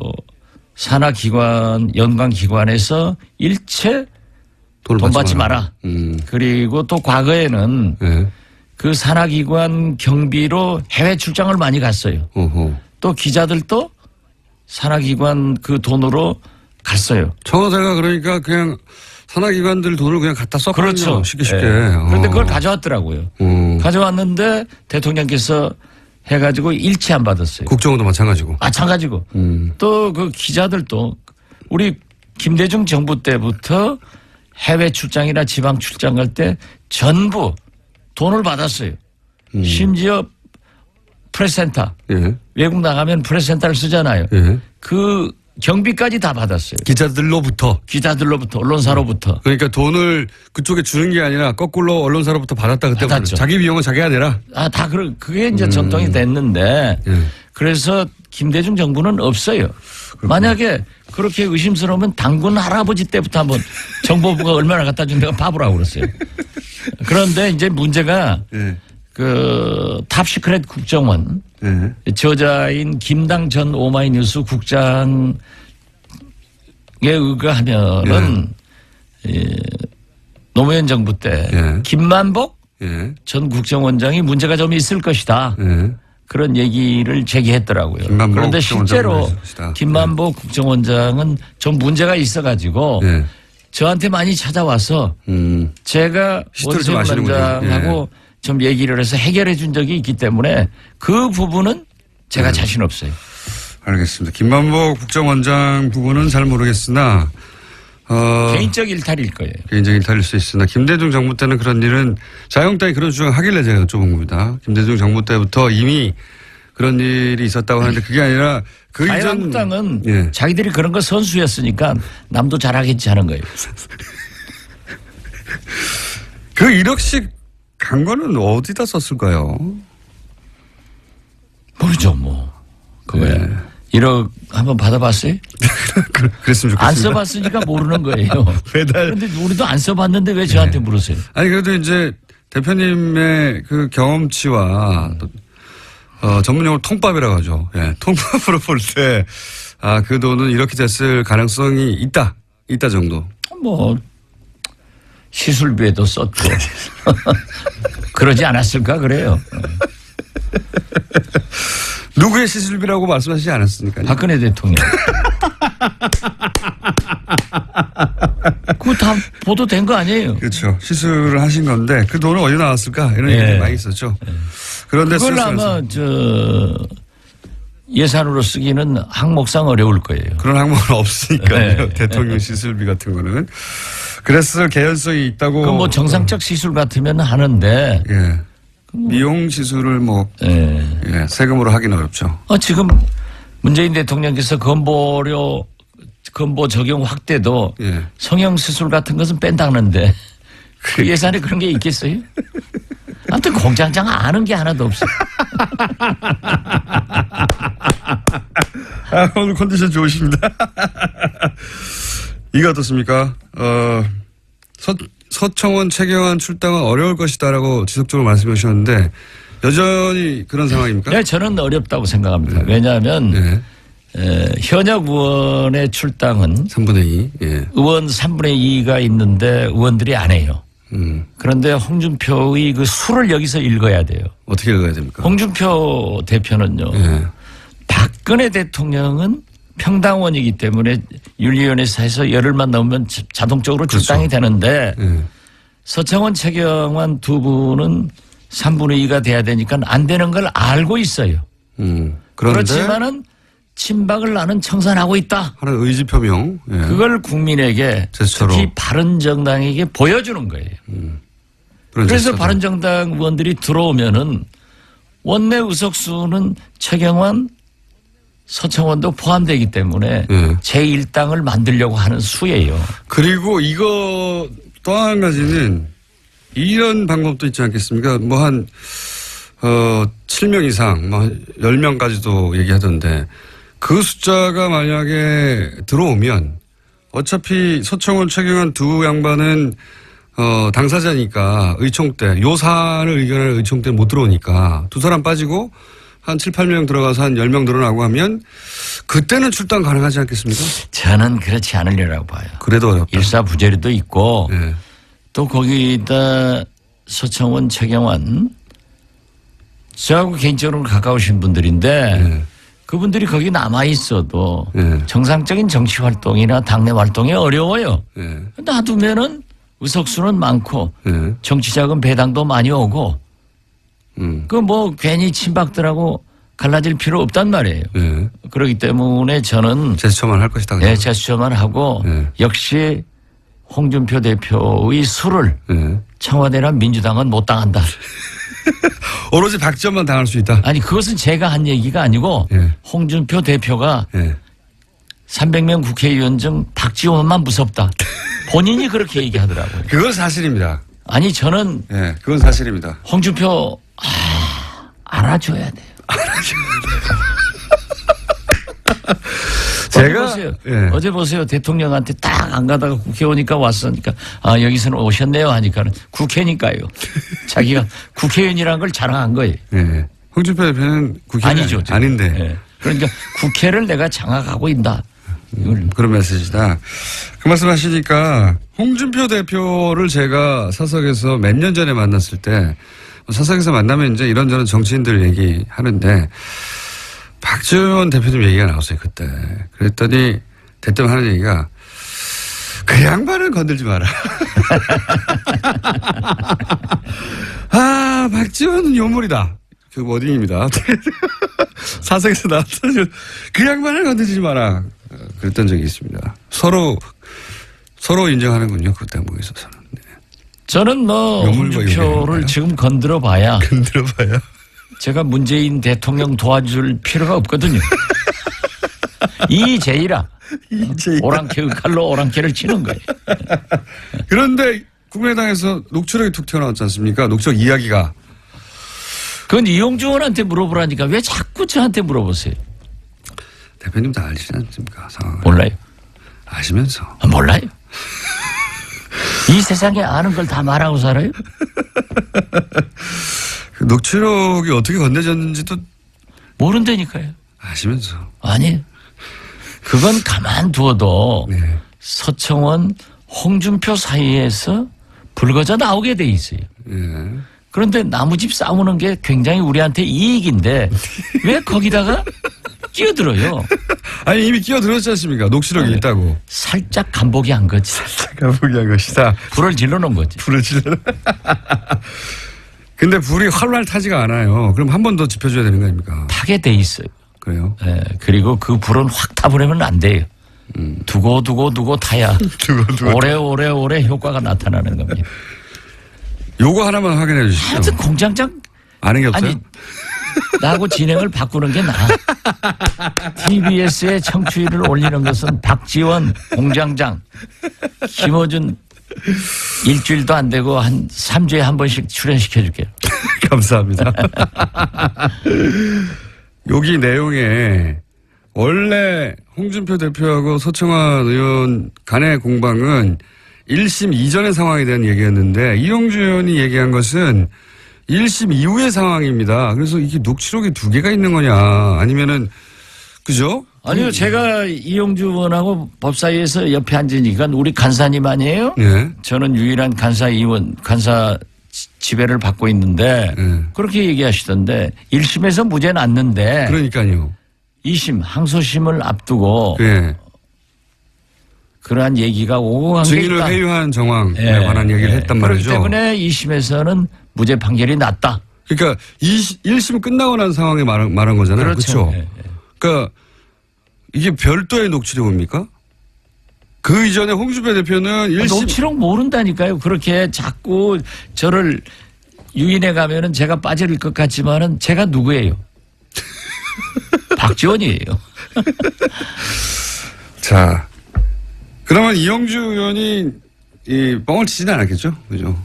산하기관, 연관기관에서 일체 돈 받지 마라. 그리고 또 과거에는 예. 그 산하기관 경비로 해외 출장을 많이 갔어요. 또 기자들도 산하기관 그 돈으로 갔어요. 청와대가 그러니까 그냥 산하기관들 돈을 그냥 갖다 썼거든요. 그렇죠. 쉽게. 네. 그런데 그걸 가져왔더라고요. 가져왔는데 대통령께서 해가지고 일치 안 받았어요. 국정원도 마찬가지고. 마찬가지고. 또 그 기자들도 우리 김대중 정부 때부터 해외 출장이나 지방 출장 갈 때 전부 돈을 받았어요. 심지어 프레스센터. 예. 외국 나가면 프레스센터를 쓰잖아요. 예. 그 경비까지 다 받았어요. 기자들로부터. 기자들로부터 언론사로부터. 그러니까 돈을 그쪽에 주는 게 아니라 거꾸로 언론사로부터 받았다 그때 받았죠. 자기 비용은 자기가 내라. 다 그게 이제 전통이 됐는데 그래서 김대중 정부는 없어요. 만약에 그렇게 의심스러우면 당군 할아버지 때부터 한번 정보부가 얼마나 갖다 준다고 봐보라고 그랬어요. 그런데 이제 문제가 그 탑시크릿 국정원 저자인 김당 전 오마이뉴스 국장에 의거하면은 노무현 정부 때 김만복 전 국정원장이 문제가 좀 있을 것이다. 그런 얘기를 제기했더라고요. 그런데 실제로 김만복 국정원장은 좀 문제가 있어가지고 저한테 많이 찾아와서 제가 원세훈 원장하고 좀 얘기를 해서 해결해 준 적이 있기 때문에 그 부분은 제가 자신 없어요. 알겠습니다. 김만복 국정원장 부분은 잘 모르겠으나 개인적 일탈일 거예요. 개인적 일탈일 수 있으나 김대중 정부 때는 그런 일은 자유한국당이 그런 주장을 하길래 제가 여쭤본 겁니다. 김대중 정부 때부터 이미 그런 일이 있었다고 하는데 그게 아니라 그 이전 자유한국당은 자기들이 그런 거 선수였으니까 남도 잘하겠지 하는 거예요. 그 1억씩 간 거는 어디다 썼을까요? 모르죠 뭐. 그거야. 1억 한번 받아봤어요? 그랬으면 좋겠습니다. 안 써봤으니까 모르는 거예요. 그런데 우리도 안 써봤는데 왜 저한테 물으세요? 아니 그래도 이제 대표님의 그 경험치와 전문용어로 통밥이라고 하죠. 통밥으로 볼 때 그 돈은 이렇게 됐을 가능성이 있다 정도. 뭐 시술비에도 썼고 그러지 않았을까 그래요. 누구의 시술비라고 말씀하시지 않았습니까? 박근혜 대통령. 그거 다 보도된 거 아니에요? 그렇죠. 시술을 하신 건데 그 돈은 어디서 나왔을까 이런 얘기 많이 있었죠. 그런데 그걸 아마 예산으로 쓰기는 항목상 어려울 거예요. 그런 항목은 없으니까요. 대통령 시술비 같은 거는. 그랬을 개연성이 있다고. 그 뭐 정상적 시술 같으면 하는데. 미용 시술을 세금으로 하기는 어렵죠. 지금 문재인 대통령께서 건보 적용 확대도 성형 시술 같은 것은 뺀다는데 그 예산에 그런 게 있겠어요? 아무튼 공장장 아는 게 하나도 없어. 오늘 컨디션 좋으십니다. 이거 어떻습니까? 서청원, 최경환 출당은 어려울 것이다라고 지속적으로 말씀해 주셨는데 여전히 그런 상황입니까? 네, 저는 어렵다고 생각합니다. 왜냐하면 현역 의원의 출당은 3분의 2. 의원 3분의 2가 있는데 의원들이 안 해요. 그런데 홍준표의 그 수를 여기서 읽어야 돼요. 어떻게 읽어야 됩니까? 홍준표 대표는요. 박근혜 대통령은 평당원이기 때문에 윤리위원회에서 해서 열흘만 넘으면 자동적으로 출당이 되는데 서청원, 최경환 두 분은 3분의 2가 돼야 되니까 안 되는 걸 알고 있어요. 그렇지만은 친박을 나는 청산하고 있다. 하는 의지 표명. 그걸 국민에게 제스처로. 특히 바른정당에게 보여주는 거예요. 그래서 제스처로. 바른정당 의원들이 들어오면은 원내 의석수는 최경환, 서청원도 포함되기 때문에 제1당을 만들려고 하는 수예요. 그리고 이거 또 한 가지는 이런 방법도 있지 않겠습니까? 뭐 한 7명 이상, 뭐 10명까지도 얘기하던데 그 숫자가 만약에 들어오면 어차피 서청원, 최경환 두 양반은 당사자니까 의총 때 요사안을 의견할 의총 때 못 들어오니까 두 사람 빠지고 한 7, 8명 들어가서 한 10명 늘어나고 하면 그때는 출당 가능하지 않겠습니까? 저는 그렇지 않으려고 봐요. 그래도 어렵다. 일사부재리도 있고 또 거기다 서청원, 최경환 저하고 개인적으로 가까우신 분들인데 그분들이 거기 남아 있어도 정상적인 정치 활동이나 당내 활동이 어려워요. 놔두면은 의석수는 많고 정치자금 배당도 많이 오고 그 뭐 괜히 친박들하고 갈라질 필요 없단 말이에요. 그렇기 때문에 저는 제스처만 할 것이다. 네, 제스처만 하고 역시 홍준표 대표의 수를 청와대나 민주당은 못 당한다. 오로지 박지원만 당할 수 있다. 아니 그것은 제가 한 얘기가 아니고 홍준표 대표가 300명 국회의원 중 박지원만 무섭다. 본인이 그렇게 얘기하더라고요. 그건 사실입니다. 아니 저는 예, 그건 사실입니다. 홍준표 알아줘야 돼요. 제가 보세요. 예. 어제 보세요. 대통령한테 딱 안 가다가 국회 오니까 왔으니까 여기서는 오셨네요 하니까는 국회니까요. 자기가 국회의원이라는 걸 자랑한 거예요. 예. 홍준표 대표는 국회의원 아니죠. 아닌데. 예. 그러니까 국회를 내가 장악하고 있다. 그런 메시지다. 그 말씀 하시니까 홍준표 대표를 제가 사석에서 몇 년 전에 만났을 때 사석에서 만나면 이제 이런저런 정치인들 얘기하는데 박지원 대표님 얘기가 나왔어요, 그때. 그랬더니 대뜸 하는 얘기가 그 양반을 건들지 마라. 아, 박지원은 요물이다. 그 워딩입니다. 사석에서 나왔던 그 양반을 건들지 마라. 그랬던 적이 있습니다. 서로 인정하는군요. 그 대목에 있어서는. 네. 저는 홍준표를 지금 건드려 봐야 제가 문재인 대통령 도와줄 필요가 없거든요. 이제이라. 오랑캐 칼로 오랑캐를 치는 거예요. 그런데 국민의당에서 녹취록이 툭 튀어나왔지 않습니까? 녹취록 이야기가. 그건 이용주 의원한테 물어보라니까 왜 자꾸 저한테 물어보세요? 대표님 다 아시지 않습니까? 상황을. 몰라요. 아시면서. 몰라요. 이 세상에 아는 걸 다 말하고 살아요? 그 녹취록이 어떻게 건네졌는지도 모른다니까요. 아시면서. 아니, 그건 가만두어도 네. 서청원, 홍준표 사이에서 불거져 나오게 돼 있어요. 예. 그런데 나무집 싸우는 게 굉장히 우리한테 이익인데 왜 거기다가 끼어들어요? 아니 이미 끼어들었지 않습니까? 녹취록이 있다고. 살짝 간보기 한 거지. 가보기 한 것이다. 불을 질러놓은 거지. 불을 질러. 근데 불이 활활 타지가 않아요. 그럼 한 번 더 지펴줘야 되는 거 아닙니까? 타게 돼 있어요. 그래요? 예, 그리고 그 불은 확 타버리면 안 돼요. 두고 타야 오래 효과가 나타나는 겁니다. 요거 하나만 확인해 주시죠. 하여튼 공장장 아는 게 없어요? 아니 나하고 진행을 바꾸는 게 나아. TBS의 청취율을 올리는 것은 박지원 공장장, 김어준 일주일도 안 되고 한 3주에 한 번씩 출연시켜 줄게요. 감사합니다. 여기 내용에 원래 홍준표 대표하고 서청원 의원 간의 공방은 1심 이전의 상황에 대한 얘기였는데 이용주 의원이 얘기한 것은 1심 이후의 상황입니다. 그래서 이게 녹취록이 두 개가 있는 거냐 아니면은 그죠? 아니요, 제가 이용주 의원하고 법사위에서 옆에 앉으니까 우리 간사님 아니에요? 네. 저는 유일한 간사 지배를 받고 있는데 네. 그렇게 얘기하시던데 1심에서 무죄 났는데 그러니까요. 2심 항소심을 앞두고 네. 그러한 얘기가 오고 간 게 증인을 있다. 회유한 정황에 관한 얘기를 했단 말이죠. 그렇기 때문에 2심에서는 무죄 판결이 났다. 그러니까 1심 끝나고 난 상황에 말한 거잖아요. 그렇죠. 네. 그러니까 이게 별도의 녹취록입니까? 그 이전에 홍준표 대표는 1심 녹취록 모른다니까요. 그렇게 자꾸 저를 유인해 가면은 제가 빠질 것 같지만은 제가 누구예요? 박지원이에요. 자, 그러면 이용주 의원이 이 뻥을 치지는 않았겠죠? 그죠?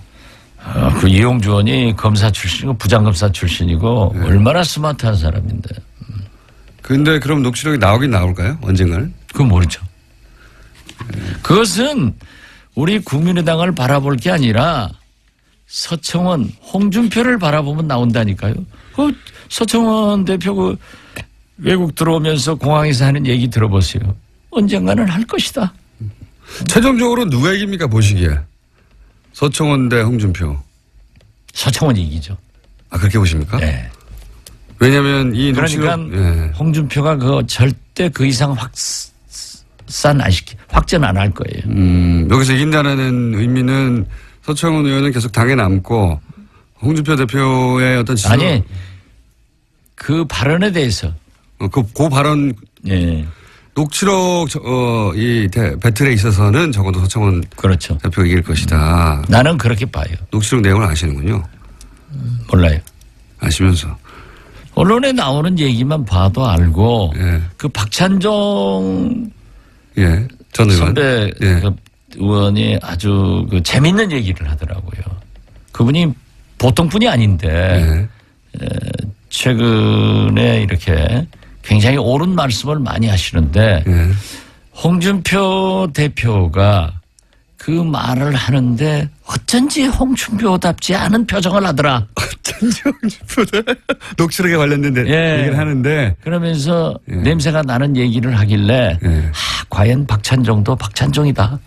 그 이용주 의원이 검사 출신이고 부장검사 출신이고 네. 얼마나 스마트한 사람인데. 근데 그럼 녹취록이 나오긴 나올까요? 언젠가는? 그건 모르죠. 그것은 우리 국민의당을 바라볼 게 아니라 서청원, 홍준표를 바라보면 나온다니까요. 그 서청원 대표 그 외국 들어오면서 공항에서 하는 얘기 들어보세요. 언젠가는 할 것이다. 최종적으로 누가 이깁니까 보시기에? 서청원 대 홍준표. 서청원이 이기죠. 아 그렇게 보십니까? 네. 왜냐하면 이 녹취록. 그러니까 예. 홍준표가 그 절대 그 이상 확전 안 할 거예요. 여기서 이긴다는 의미는 서청원 의원은 계속 당에 남고 홍준표 대표의 어떤 지도. 아니 그 발언에 대해서. 그 발언. 예. 녹취록 이 배틀에 있어서는 적어도 서청원 그렇죠. 대표가 이길 것이다. 나는 그렇게 봐요. 녹취록 내용을 아시는군요. 몰라요. 아시면서. 언론에 나오는 얘기만 봐도 알고 예. 그 박찬종 예. 전 의원. 선배 예. 그 의원이 아주 그 재밌는 얘기를 하더라고요. 그분이 보통 분이 아닌데 예. 최근에 이렇게 굉장히 옳은 말씀을 많이 하시는데 예. 홍준표 대표가 그 말을 하는데 어쩐지 홍준표답지 않은 표정을 하더라. 어쩐지 홍준표다. 녹취록에 관련된 예. 얘기를 하는데. 그러면서 예. 냄새가 나는 얘기를 하길래 예. 과연 박찬종도 박찬종이다.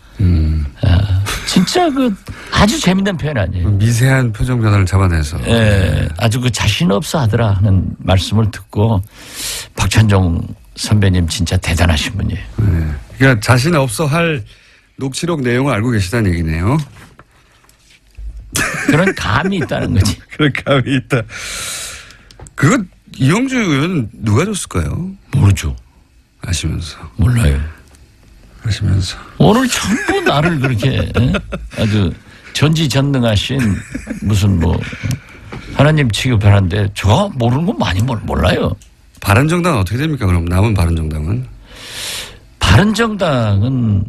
진짜 그 아주 재밌는 표현 아니에요. 미세한 표정 변화를 잡아내서. 예, 아주 그 자신 없어 하더라 하는 말씀을 듣고 박찬종 선배님 진짜 대단하신 분이에요. 네. 그러니까 자신 없어 할 녹취록 내용을 알고 계시다는 얘기네요. 그런 감이 있다는 거지. 그런 감이 있다. 그거 이용주 의원은 누가 줬을까요? 모르죠. 아시면서. 몰라요. 아시면서. 오늘 전부 나를 그렇게 아주 전지전능하신 무슨 뭐 하나님 취급하는데 저 모르는 건 많이 몰라요. 바른정당은 어떻게 됩니까? 그럼 남은 바른정당은? 바른정당은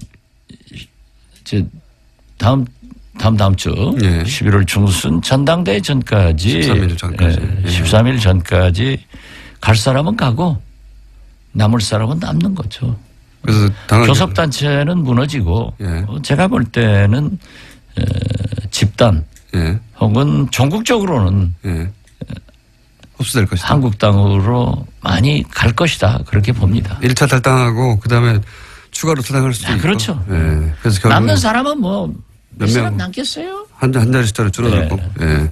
이제 다음 주 예. 11월 중순 전당대회 전까지 13일 전까지. 예. 13일 전까지 갈 사람은 가고 남을 사람은 남는 거죠. 그래서 당헌 교섭단체는 무너지고 예. 제가 볼 때는 집단 예. 혹은 전국적으로는 예. 흡수될 것이다. 한국당으로 많이 갈 것이다. 그렇게 봅니다. 1차 탈당하고 그다음에 추가로 탈당할 수도 있고. 그렇죠. 예. 그래서 결국 남는 사람은 뭐 몇 몇 사람 명? 남겠어요? 한 자릿수로 줄어들고. 네. 예.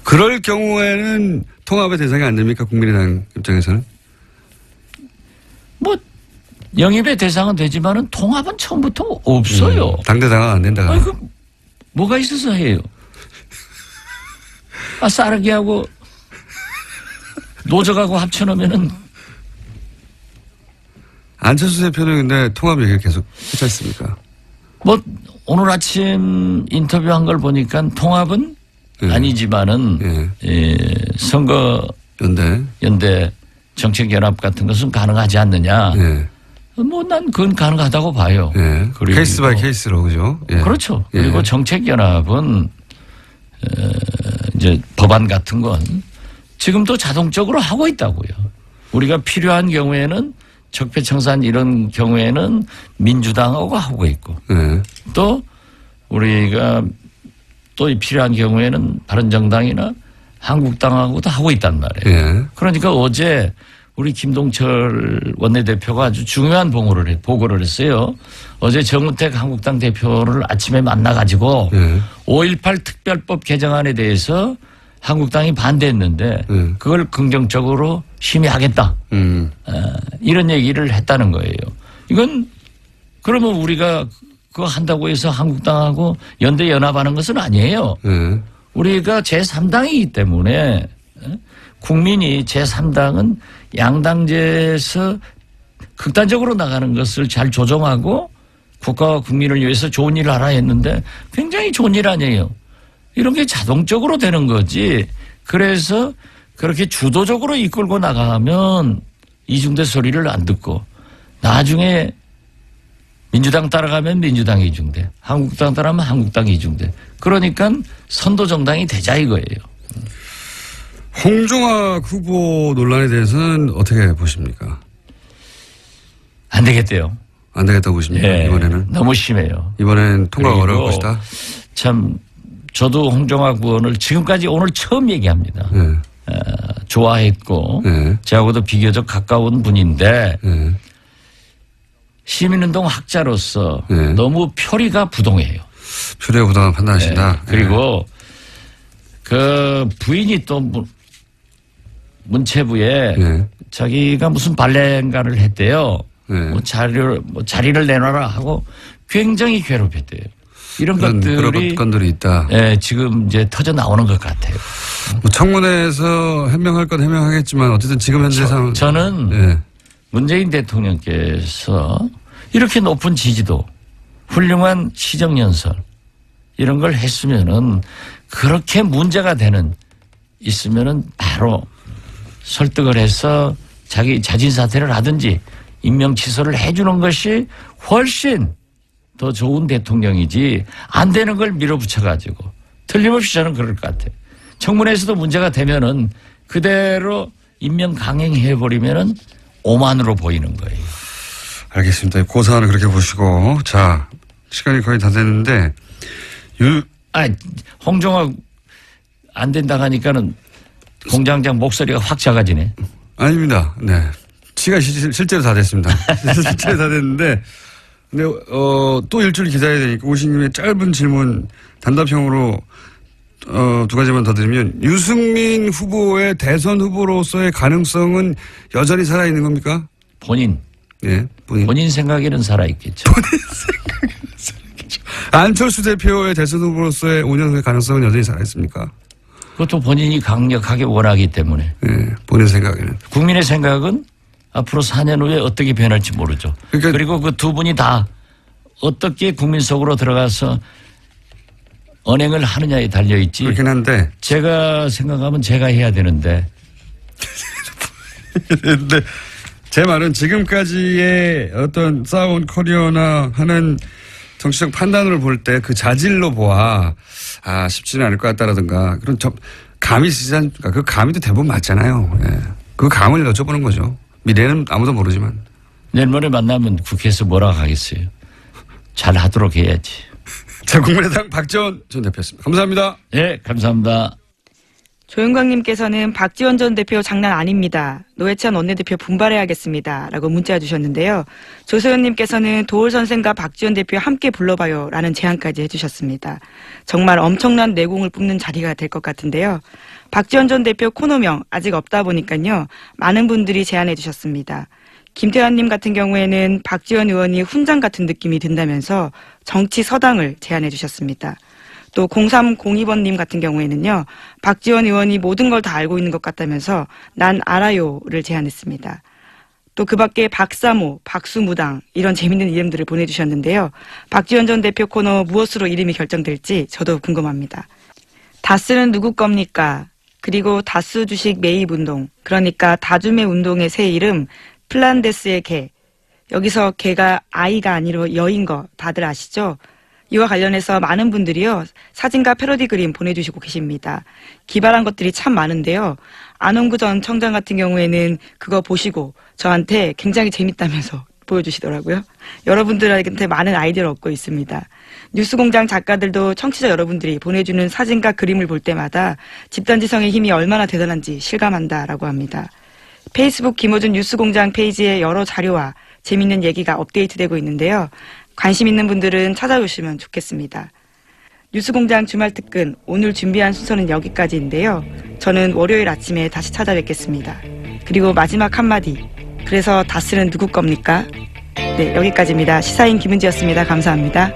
그럴 경우에는 통합의 대상이 안 됩니까? 국민의당 입장에서는? 뭐 영입의 대상은 되지만은 통합은 처음부터 없어요. 당대당은 안 된다. 아니, 그 뭐가 있어서 해요? 싸르기하고 노적하고 합쳐놓으면은 안철수 대표는 근데 통합 얘기를 계속 했지 않습니까? 뭐 오늘 아침 인터뷰한 걸 보니까 통합은 예. 아니지만은 예. 선거 연대 정책연합 같은 것은 가능하지 않느냐. 예. 뭐 난 그건 가능하다고 봐요. 예. 그리고 케이스 바이 케이스로 그죠? 예. 그렇죠. 예. 그리고 정책연합은 이제 법안 같은 건 지금도 자동적으로 하고 있다고요. 우리가 필요한 경우에는 적폐청산 이런 경우에는 민주당하고 하고 있고 예. 또 우리가 또 필요한 경우에는 바른정당이나 한국당하고도 하고 있단 말이에요. 예. 그러니까 어제 우리 김동철 원내대표가 아주 중요한 보고를 했어요. 어제 정우택 한국당 대표를 아침에 만나가지고 5.18 특별법 개정안에 대해서 한국당이 반대했는데 그걸 긍정적으로 심의하겠다. 이런 얘기를 했다는 거예요. 이건 그러면 우리가 그거 한다고 해서 한국당하고 연대 연합하는 것은 아니에요. 우리가 제3당이기 때문에 국민이 제3당은 양당제에서 극단적으로 나가는 것을 잘 조정하고 국가와 국민을 위해서 좋은 일을 하라 했는데 굉장히 좋은 일 아니에요. 이런 게 자동적으로 되는 거지. 그래서 그렇게 주도적으로 이끌고 나가면 이중대 소리를 안 듣고 나중에 민주당 따라가면 민주당 이중대, 한국당 따라가면 한국당 이중대. 그러니까 선도정당이 되자 이거예요. 홍종학 후보 논란에 대해서는 어떻게 보십니까? 안 되겠대요. 안 되겠다고 보십니까? 예, 이번에는? 너무 심해요. 이번에는 통과가 어려울 것이다. 참 저도 홍종학 의원을 지금까지 오늘 처음 얘기합니다. 좋아했고 저하고도 비교적 가까운 분인데 시민운동 학자로서 너무 표리가 부동해요. 표리가 부동한 판단하신다. 그리고 그 부인이 또 문체부에 자기가 무슨 발레인가를 했대요. 뭐 자리를 내놔라 하고 굉장히 괴롭혔대요. 이런 것들이 그런 건들이 있다. 예, 지금 이제 터져 나오는 것 같아요. 뭐 청문회에서 해명할 건 해명하겠지만 어쨌든 지금 현재 상황 저는 문재인 대통령께서 이렇게 높은 지지도, 훌륭한 시정연설 이런 걸 했으면은 그렇게 문제가 있으면은 바로 설득을 해서 자기 자진 사퇴를 하든지 임명 취소를 해주는 것이 훨씬 더 좋은 대통령이지 안 되는 걸 밀어붙여가지고 틀림없이 저는 그럴 것 같아요. 청문회에서도 문제가 되면은 그대로 임명 강행해버리면은 오만으로 보이는 거예요. 알겠습니다. 고사안을 그렇게 보시고. 자, 시간이 거의 다 됐는데. 홍종학 안 된다고 하니까는 공장장 목소리가 확 작아지네. 아닙니다. 네. 시간 실제로 다 됐습니다. 실제로 다 됐는데. 근데, 또 일주일 기다려야 되니까 오신님의 짧은 질문 단답형으로 두 가지만 더 드리면 유승민 후보의 대선 후보로서의 가능성은 여전히 살아있는 겁니까? 본인. 네. 본인 생각에는 살아있겠죠. 본인 생각에는 살아있겠죠. 안철수 대표의 대선 후보로서의 5년 후의 가능성은 여전히 살아있습니까? 그것도 본인이 강력하게 원하기 때문에. 네. 본인 생각에는. 국민의 생각은 앞으로 4년 후에 어떻게 변할지 모르죠. 그러니까 그리고 그 두 분이 다 어떻게 국민 속으로 들어가서 언행을 하느냐에 달려있지. 그렇긴 한데. 제가 생각하면 제가 해야 되는데. 근데 제 말은 지금까지의 어떤 쌓아온 커리어나 하는 정치적 판단을 볼 때 그 자질로 보아 쉽지는 않을 것 같다라든가 그런 감이 있지 않습니까? 그 감이도 대부분 맞잖아요. 예. 그 감을 여쭤보는 거죠. 미래는 아무도 모르지만. 내일모레 만나면 국회에서 뭐라고 하겠어요. 잘 하도록 해야지. 자, 국민의당 박지원 전 대표였습니다. 감사합니다. 네, 감사합니다. 조영광님께서는 박지원 전 대표 장난 아닙니다. 노회찬 원내대표 분발해야겠습니다. 라고 문자 주셨는데요. 조소연님께서는 도올 선생과 박지원 대표 함께 불러봐요. 라는 제안까지 해주셨습니다. 정말 엄청난 내공을 뿜는 자리가 될 것 같은데요. 박지원 전 대표 코너명 아직 없다 보니까요. 많은 분들이 제안해 주셨습니다. 김태환님 같은 경우에는 박지원 의원이 훈장 같은 느낌이 든다면서 정치 서당을 제안해 주셨습니다. 또 0302번님 같은 경우에는요. 박지원 의원이 모든 걸 다 알고 있는 것 같다면서 난 알아요를 제안했습니다. 또 그 밖에 박사모, 박수무당 이런 재밌는 이름들을 보내주셨는데요. 박지원 전 대표 코너 무엇으로 이름이 결정될지 저도 궁금합니다. 다스는 누구 겁니까? 그리고 다스 주식 매입 운동, 그러니까 다주매 운동의 새 이름 플란데스의 개. 여기서 개가 아이가 아니라 여인 거 다들 아시죠? 이와 관련해서 많은 분들이요. 사진과 패러디 그림 보내주시고 계십니다. 기발한 것들이 참 많은데요. 안홍구 전 청장 같은 경우에는 그거 보시고 저한테 굉장히 재밌다면서 보여주시더라고요. 여러분들한테 많은 아이디어를 얻고 있습니다. 뉴스공장 작가들도 청취자 여러분들이 보내주는 사진과 그림을 볼 때마다 집단지성의 힘이 얼마나 대단한지 실감한다라고 합니다. 페이스북 김어준 뉴스공장 페이지에 여러 자료와 재밌는 얘기가 업데이트되고 있는데요. 관심 있는 분들은 찾아오시면 좋겠습니다. 뉴스공장 주말 특근 오늘 준비한 순서는 여기까지인데요. 저는 월요일 아침에 다시 찾아뵙겠습니다. 그리고 마지막 한마디. 그래서 다스는 누구 겁니까? 네, 여기까지입니다. 시사인 김은지였습니다. 감사합니다.